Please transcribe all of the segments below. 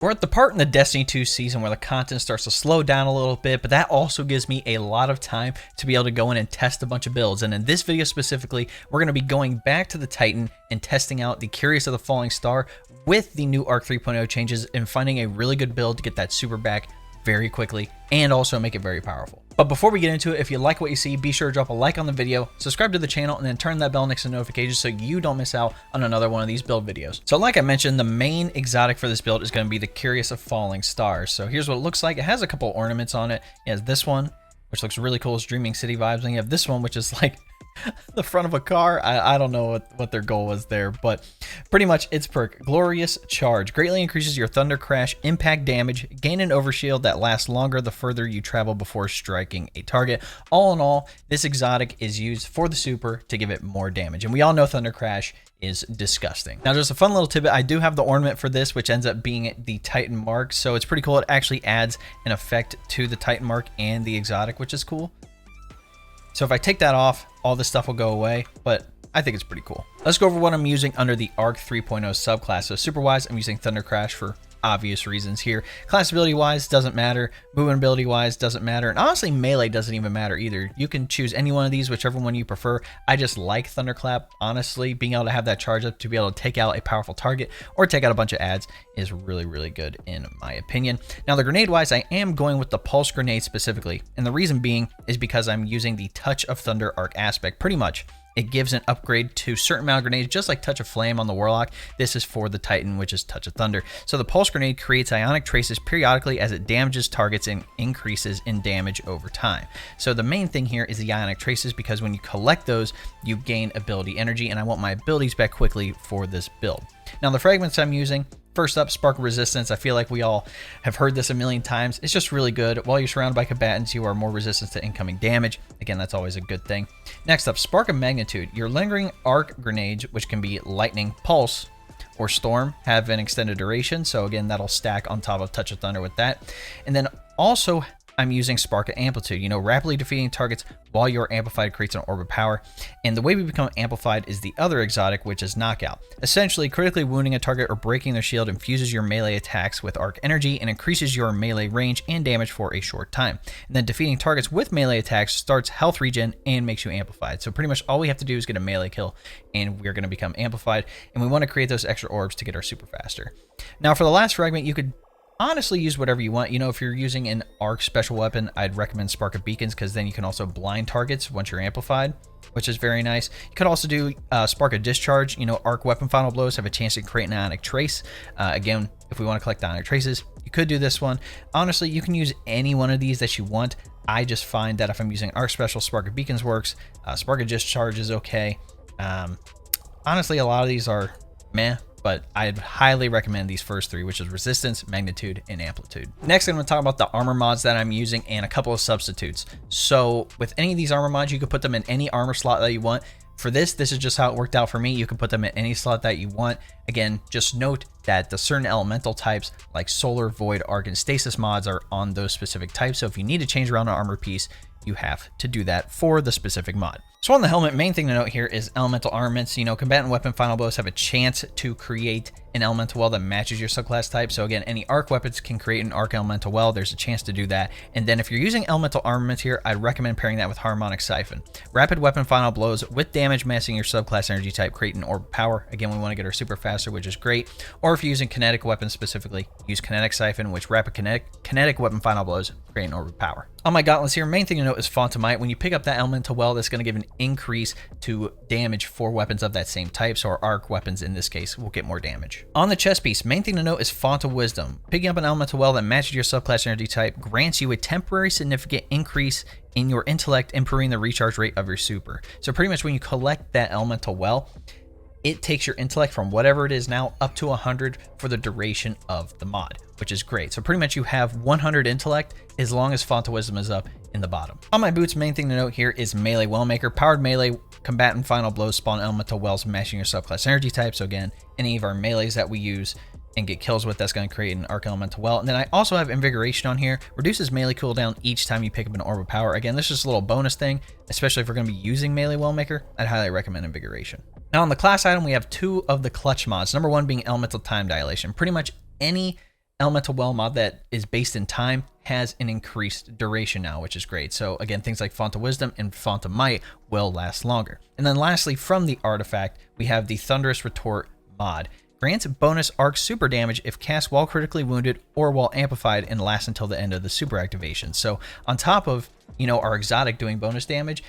We're at the part in the Destiny 2 season where the content starts to slow down a little bit, but that also gives me a lot of time to be able to go in and test a bunch of builds. And in this video specifically, we're going to be going back to the Titan and testing out the Cuirass of the Falling Star with the new Arc 3.0 changes and finding a really good build to get that super back very quickly and also make it very powerful. But before we get into it, if you like what you see, be sure to drop a like on the video, subscribe to the channel, and then turn that bell next to notifications so you don't miss out on another one of these build videos. So like I mentioned, the main exotic for this build is going to be the Cuirass of Falling Stars. So here's what it looks like. It has a couple ornaments on it. It has this one, which looks really cool. It's Dreaming City vibes. And you have this one, which is like the front of a car. I don't know what their goal was there, but pretty much its perk, Glorious Charge, greatly increases your Thundercrash impact damage, gain an overshield that lasts longer the further you travel before striking a target. All in all, this exotic is used for the super to give it more damage, and we all know Thundercrash is disgusting. Now, just a fun little tidbit, I do have the ornament for this, which ends up being the Titan mark, so it's pretty cool. It actually adds an effect to the Titan mark and the exotic, which is cool. So if I take that off, all this stuff will go away, but I think it's pretty cool. Let's go over what I'm using under the Arc 3.0 subclass. So super wise, I'm using Thundercrash for obvious reasons here. Class ability wise, doesn't matter. Movement ability wise, doesn't matter. And honestly, melee doesn't even matter either. You can choose any one of these, whichever one you prefer. I just like Thunderclap. Honestly, being able to have that charge up to be able to take out a powerful target or take out a bunch of adds is really, really good in my opinion. Now, the grenade wise, I am going with the Pulse Grenade specifically. And the reason being is because I'm using the Touch of Thunder arc aspect pretty much. It gives an upgrade to certain amount of grenades, just like Touch of Flame on the Warlock. This is for the Titan, which is Touch of Thunder. So the Pulse Grenade creates ionic traces periodically as it damages targets and increases in damage over time. So the main thing here is the ionic traces, because when you collect those, you gain ability energy, and I want my abilities back quickly for this build. Now, the fragments I'm using, first up, Spark of Resistance. I feel like we all have heard this a million times. It's just really good. While you're surrounded by combatants, you are more resistant to incoming damage. Again, that's always a good thing. Next up, Spark of Magnitude. Your lingering arc grenades, which can be Lightning, Pulse, or Storm, have an extended duration. So again, that'll stack on top of Touch of Thunder with that. And then also, I'm using Spark of Amplitude. You know, rapidly defeating targets while you're amplified creates an orb of power. And the way we become amplified is the other exotic, which is Knockout. Essentially, critically wounding a target or breaking their shield infuses your melee attacks with arc energy and increases your melee range and damage for a short time. And then defeating targets with melee attacks starts health regen and makes you amplified. So pretty much all we have to do is get a melee kill and we're going to become amplified. And we want to create those extra orbs to get our super faster. Now, for the last fragment, you could honestly use whatever you want. You know, if you're using an arc special weapon, I'd recommend Spark of Beacons, because then you can also blind targets once you're amplified, which is very nice. You could also do Spark of Discharge. You know, arc weapon final blows have a chance to create an ionic trace. Again, if we want to collect ionic traces, you could do this one. Honestly, you can use any one of these that you want. I just find that if I'm using arc special, Spark of Beacons works. Spark of Discharge is okay. Honestly, a lot of these are meh, but I'd highly recommend these first three, which is Resistance, Magnitude, and Amplitude. Next, I'm going to talk about the armor mods that I'm using and a couple of substitutes. So with any of these armor mods, you can put them in any armor slot that you want. For this is just how it worked out for me. You can put them in any slot that you want. Again, just note that the certain elemental types like Solar, Void, Arc, and Stasis mods are on those specific types. So if you need to change around an armor piece, you have to do that for the specific mod. So on the helmet, main thing to note here is elemental armaments. You know, combatant weapon final blows have a chance to create an elemental well that matches your subclass type. So again, any arc weapons can create an arc elemental well. There's a chance to do that. And then if you're using elemental armaments here, I'd recommend pairing that with Harmonic Siphon. Rapid weapon final blows with damage matching your subclass energy type create an orb of power. Again, we want to get our super faster, which is great. Or if you're using kinetic weapons specifically, use Kinetic Siphon, which rapid kinetic weapon final blows create an orb of power. On my gauntlets here, main thing to note is Fontamite. When you pick up that elemental well, that's going to give an increase to damage for weapons of that same type. So our arc weapons in this case will get more damage. On the chest piece, main thing to note is Font of Wisdom. Picking up an elemental well that matches your subclass energy type grants you a temporary significant increase in your intellect, improving the recharge rate of your super. So pretty much when you collect that elemental well, it takes your intellect from whatever it is now up to 100 for the duration of the mod, which is great. So pretty much you have 100 intellect as long as Font of Wisdom is up in the bottom. On my boots, main thing to note here is Melee Wellmaker. Powered melee combatant final blows spawn elemental wells matching your subclass energy type. So again, any of our melees that we use and get kills with, that's going to create an arc elemental well. And then I also have Invigoration on here. Reduces melee cooldown each time you pick up an orb of power. Again, this is just a little bonus thing, especially if we're going to be using Melee Wellmaker. I'd highly recommend Invigoration. Now on the class item, we have two of the clutch mods. Number one being Elemental Time Dilation. Pretty much any Elemental Well mod that is based in time has an increased duration now, which is great. So again, things like Font of Wisdom and Font of Might will last longer. And then lastly, from the artifact, we have the Thunderous Retort mod. Grants bonus arc super damage if cast while critically wounded or while amplified and lasts until the end of the super activation. So on top of, our exotic doing bonus damage,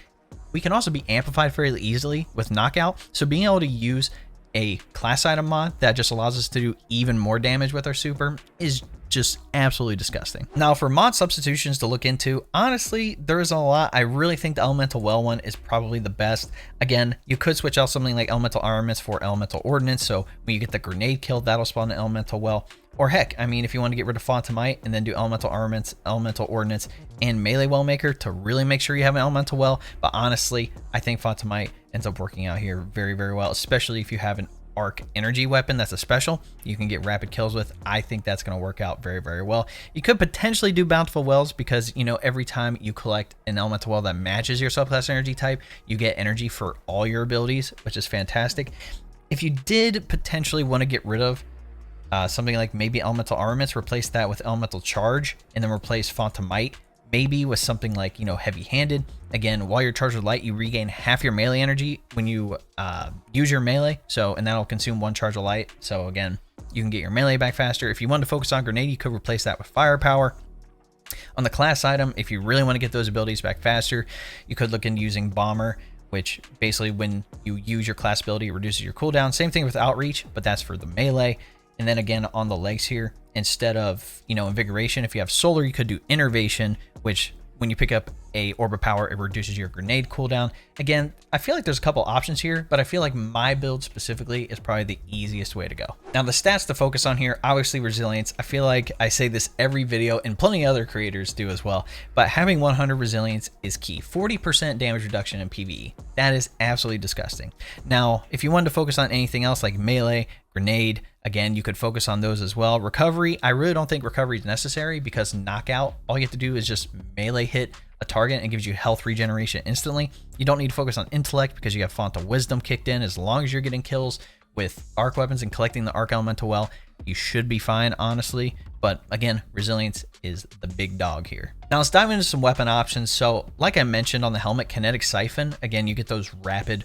we can also be amplified fairly easily with knockout. So being able to use a class item mod that just allows us to do even more damage with our super is just absolutely disgusting. Now for mod substitutions to look into, honestly, there is a lot. I really think the Elemental Well one is probably the best. Again, you could switch out something like Elemental Armaments for Elemental Ordnance, so when you get the grenade kill, that'll spawn an Elemental Well. Or heck, I mean, if you want to get rid of Font of Might and then do Elemental Armaments, Elemental Ordnance, and Melee Well Maker to really make sure you have an Elemental Well. But honestly, I think Font of Might ends up working out here very, very well, especially if you have an arc energy weapon that's a special you can get rapid kills with. I think that's going to work out very, very well. You could potentially do Bountiful Wells because, every time you collect an Elemental Well that matches your subclass energy type, you get energy for all your abilities, which is fantastic. If you did potentially want to get rid of something like maybe Elemental Armaments, replace that with Elemental Charge, and then replace Font of Might, maybe with something like, Heavy-Handed. Again, while you're charged with light, you regain half your melee energy when you use your melee. And that'll consume 1 charge of light. So again, you can get your melee back faster. If you want to focus on Grenade, you could replace that with Firepower. On the class item, if you really want to get those abilities back faster, you could look into using Bomber, which basically when you use your class ability, it reduces your cooldown. Same thing with Outreach, but that's for the melee. And then again, on the legs here, instead of, Invigoration, if you have Solar, you could do Innervation, which when you pick up a Orb of Power, it reduces your grenade cooldown. Again, I feel like there's a couple options here, but I feel like my build specifically is probably the easiest way to go. Now, the stats to focus on here, obviously Resilience. I feel like I say this every video, and plenty of other creators do as well, but having 100 Resilience is key. 40% damage reduction in PvE. That is absolutely disgusting. Now, if you wanted to focus on anything else like Melee, Grenade, again, you could focus on those as well. Recovery, I really don't think recovery is necessary because knockout, all you have to do is just melee hit a target and it gives you health regeneration instantly. You don't need to focus on intellect because you have Font of Wisdom kicked in. As long as you're getting kills with arc weapons and collecting the arc elemental well, you should be fine, honestly. But again, Resilience is the big dog here. Now let's dive into some weapon options. So like I mentioned on the helmet, Kinetic Siphon, again, you get those rapid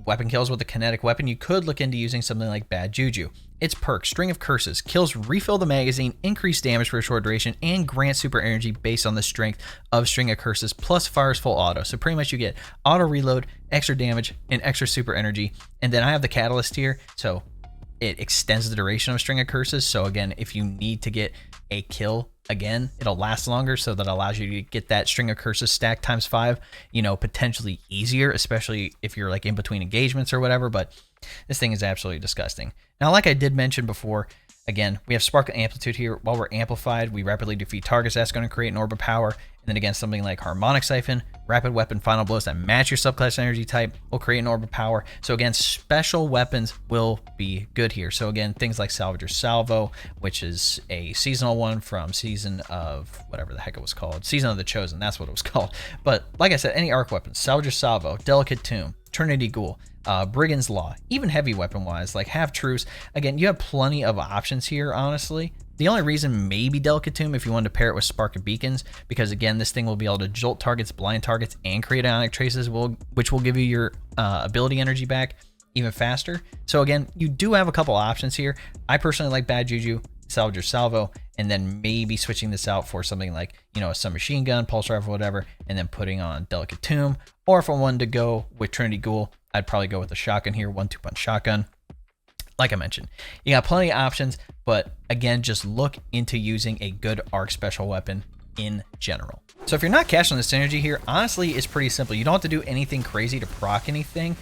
weapon kills with a kinetic weapon. You could look into using something like Bad Juju. Its perk, String of Curses, kills refill the magazine, increase damage for a short duration, and grant super energy based on the strength of String of Curses, plus fires full auto. So pretty much you get auto reload, extra damage, and extra super energy. And then I have the Catalyst here, so it extends the duration of String of Curses. So again, if you need to get a kill again, it'll last longer, so that allows you to get that String of Curses stack times 5, potentially easier, especially if you're like in between engagements or whatever. But this thing is absolutely disgusting. Now, like I did mention before, again, we have Spark Amplitude here. While we're amplified, we rapidly defeat targets. That's going to create an Orb of Power. And then again, something like Harmonic Siphon, Rapid Weapon, Final Blows that match your subclass energy type will create an Orb of Power. So again, special weapons will be good here. So again, things like Salvager Salvo, which is a seasonal one from Season of whatever the heck it was called. Season of the Chosen, that's what it was called. But like I said, any arc weapons, Salvager Salvo, Delicate Tomb, Trinity Ghoul, Brigand's Law, even heavy weapon wise, like Half Truce. Again, you have plenty of options here, honestly. The only reason maybe Delicate Tomb if you wanted to pair it with Spark of Beacons, because again, this thing will be able to jolt targets, blind targets, and create ionic traces, which will give you your ability energy back even faster. So again, you do have a couple options here. I personally like Bad Juju, Salvager Salvo, and then maybe switching this out for something like, a submachine gun, pulse rifle, whatever, and then putting on Delicate Tomb. Or if I wanted to go with Trinity Ghoul, I'd probably go with a shotgun here, 1-2 punch shotgun. Like I mentioned, you got plenty of options, but again, just look into using a good arc special weapon in general. So if you're not cashing the synergy here, honestly, it's pretty simple. You don't have to do anything crazy to proc anything,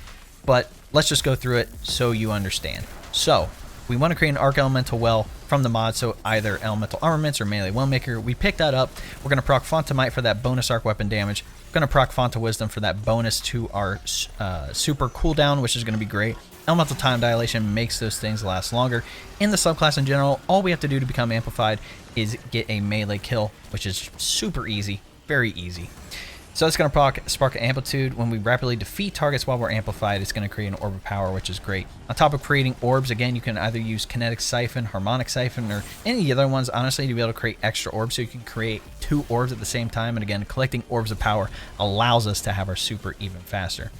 but let's just go through it so you understand. So we want to create an arc elemental well from the mod, so either elemental armaments or melee wellmaker. We pick that up. We're going to proc Font of Might for that bonus arc weapon damage. We're going to proc Font of Wisdom for that bonus to our super cooldown, which is going to be great. Elemental Time Dilation makes those things last longer. In the subclass in general, all we have to do to become amplified is get a melee kill, which is super easy, very easy. So it's going to spark amplitude. When we rapidly defeat targets while we're amplified, it's going to create an orb of power, which is great. On top of creating orbs, again, you can either use kinetic siphon, harmonic siphon, or any of the other ones, honestly, to be able to create extra orbs. So you can create 2 orbs at the same time. And again, collecting orbs of power allows us to have our super even faster.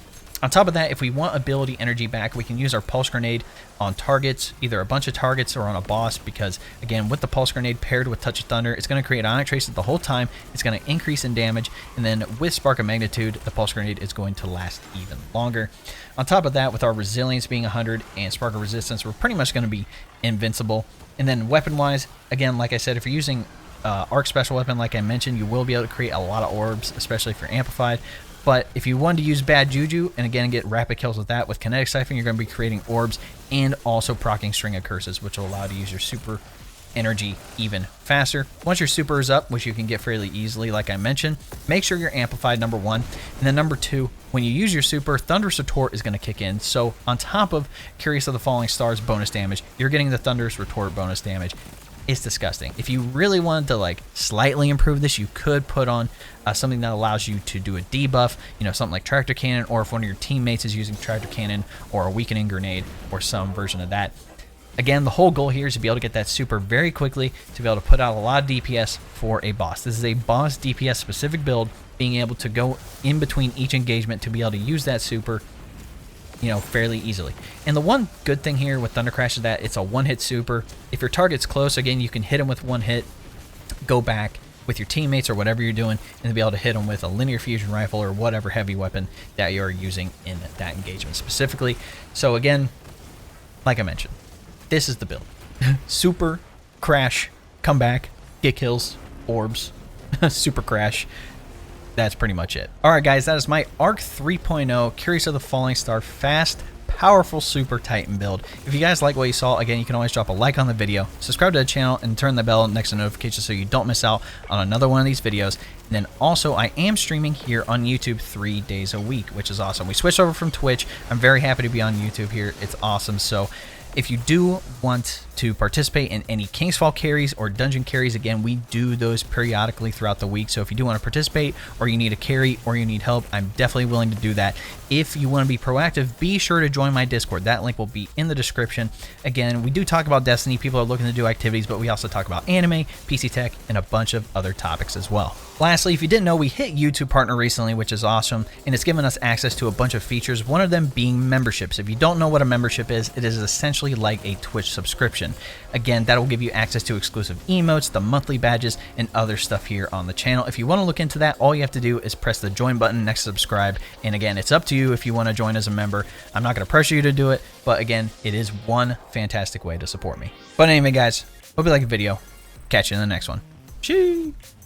On top of that, if we want ability energy back, we can use our Pulse Grenade on targets, either a bunch of targets or on a boss, because again, with the Pulse Grenade paired with Touch of Thunder, it's going to create Ionic Traces the whole time. It's going to increase in damage, and then with Spark of Magnitude, the Pulse Grenade is going to last even longer. On top of that, with our Resilience being 100 and Spark of Resistance, we're pretty much going to be invincible. And then weapon-wise, again, like I said, if you're using Arc Special Weapon, like I mentioned, you will be able to create a lot of orbs, especially if you're amplified. But if you wanted to use Bad Juju, and again get rapid kills with that, with Kinetic Siphon, you're going to be creating orbs and also proccing String of Curses, which will allow you to use your super energy even faster. Once your super is up, which you can get fairly easily, like I mentioned, make sure you're amplified, number 1. And then number 2, when you use your super, Thunderous Retort is going to kick in. So on top of Cuirass of the Falling Stars bonus damage, you're getting the Thunderous Retort bonus damage. It's disgusting. If you really wanted to like slightly improve this, you could put on something that allows you to do a debuff, you know, something like Tractor Cannon, or if one of your teammates is using Tractor Cannon or a Weakening Grenade or some version of that. Again, the whole goal here is to be able to get that super very quickly, to be able to put out a lot of DPS for a boss. This is a boss DPS specific build, being able to go in between each engagement to be able to use that super, you know, fairly easily. And the one good thing here with Thundercrash is that it's a one-hit super. If your target's close, again, you can hit him with one hit, go back with your teammates or whatever you're doing, and be able to hit them with a linear fusion rifle or whatever heavy weapon that you're using in that engagement specifically. So again, like I mentioned, this is the build. Super, crash, come back, get kills, orbs, super crash. That's pretty much it. Alright guys, that is my Arc 3.0 Cuirass of the Falling Star fast, powerful Super Titan build. If you guys like what you saw, again, you can always drop a like on the video, subscribe to the channel, and turn the bell next to notifications so you don't miss out on another one of these videos. And then also, I am streaming here on YouTube 3 days a week, which is awesome. We switched over from Twitch. I'm very happy to be on YouTube here. It's awesome. So if you do want to participate in any Kingsfall carries or dungeon carries, again, we do those periodically throughout the week. So if you do want to participate, or you need a carry, or you need help, I'm definitely willing to do that. If you want to be proactive, be sure to join my Discord. That link will be in the description. Again, we do talk about Destiny. People are looking to do activities, but we also talk about anime, PC tech, and a bunch of other topics as well. Lastly, if you didn't know, we hit YouTube Partner recently, which is awesome, and it's given us access to a bunch of features, one of them being memberships. If you don't know what a membership is, it is essentially like a Twitch subscription. Again, that will give you access to exclusive emotes, the monthly badges, and other stuff here on the channel. If you want to look into that, all you have to do is press the join button next to subscribe, and again, it's up to you if you want to join as a member. I'm not going to pressure you to do it, but again, it is one fantastic way to support me. But anyway, guys, hope you like the video. Catch you in the next one. Cheers!